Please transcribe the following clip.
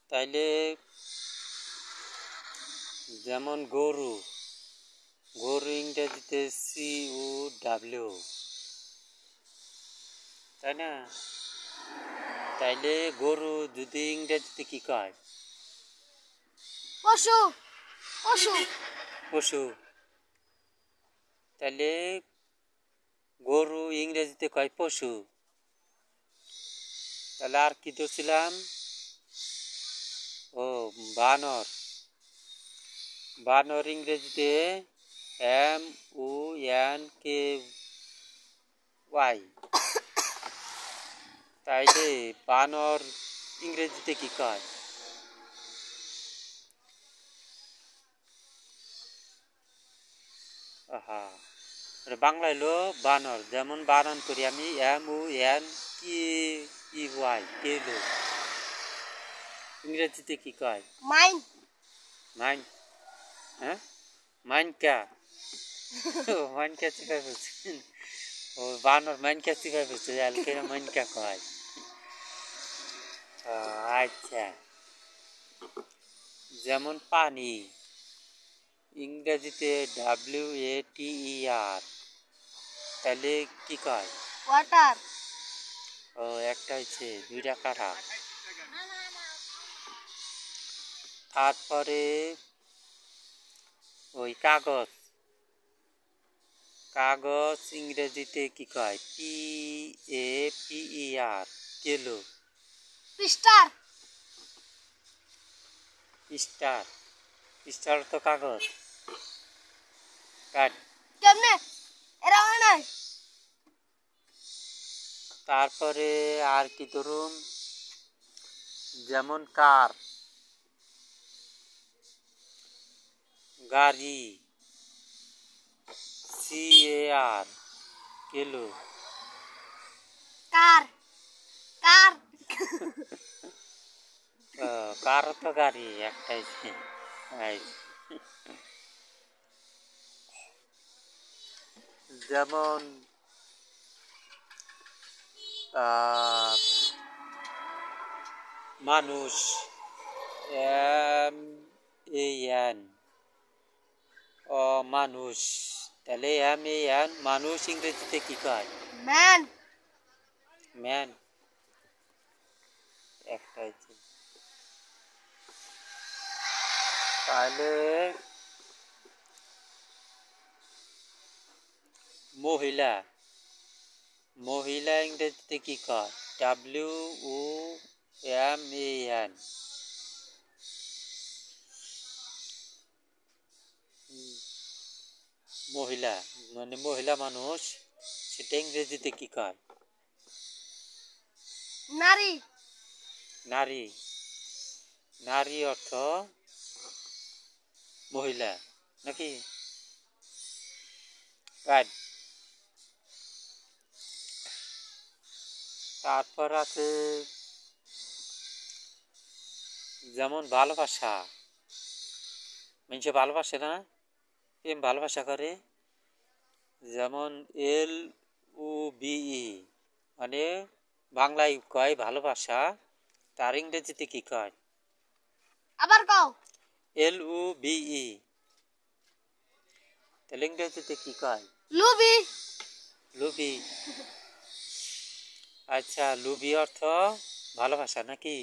তাইলে যেমন গরু, গরু ইংরেজিতে COW, তাই না? তাইলে গরু যদি ইংরেজিতে কি কয়? পশু। পশু। পশু। তাইলে গরু ইংরেজিতে কয় পশু। তাহলে আর কি ধরছিলাম? ও, বানর। বানর ইংরেজিতে MONKY। তাইলে বানর ইংরেজিতে কি কয়? আহা, বাংলা হলো বানর। যেমন বানান করি আমি MONKEY, কেলো। ইংরেজিতে কি কয়? মাইন। মাইন। হ্যাঁ, মাইনকা। মাইনকা চিপাই বলছে। ও, বানর মাইনকা চিপাই বলছে, কেন মাইনকা কয়? আচ্ছা, যেমন পানি ইংরেজিতে WATER, তাহলে কি কয়? ওয়াটার। ও, একটা হচ্ছে দুইটা কাঠা। তারপরে ওই কাগজ, কাগজ ইংরেজিতে কি কয়? PAPER, কেলো। স্টার। স্টার। স্টার তো কাগজ। কাঠ। কেমনে এরা হয় নাই? তারপরে আর কি ধরুন, যেমন কার, গাড়ি, CAR, কেলো। কার। কার। কারও তো গাড়ি একটাই। যেমন মানুষ, MAN, মানুষ। তাহলে MAN, মানুষ ইংরেজিতে কি কয়? ম্যান। ম্যান। একটাই। তাহলে মহিলা, মহিলা ইংরেজিতে কি কয়? WOMAN। মহিলা মানে মহিলা মানুষ, সেটা ইংরেজিতে কি কয়? নারী। নারী। নারী অর্থ মহিলা, নাকি? রাইট। তারপর আছে যেমন ভালোবাসা, মানুষে ভালোবাসে না, প্রেম ভালোবাসা করে। যেমন LOVE, মানে বাংলায় কয় ভালোবাসা, তার ইংরেজিতে কি কয়? আবার কও। LOVE, তাহলে ইংরেজিতে কি কয়? লুবি। লুবি। আচ্ছা, লুবি অর্থ ভালোবাসা, নাকি?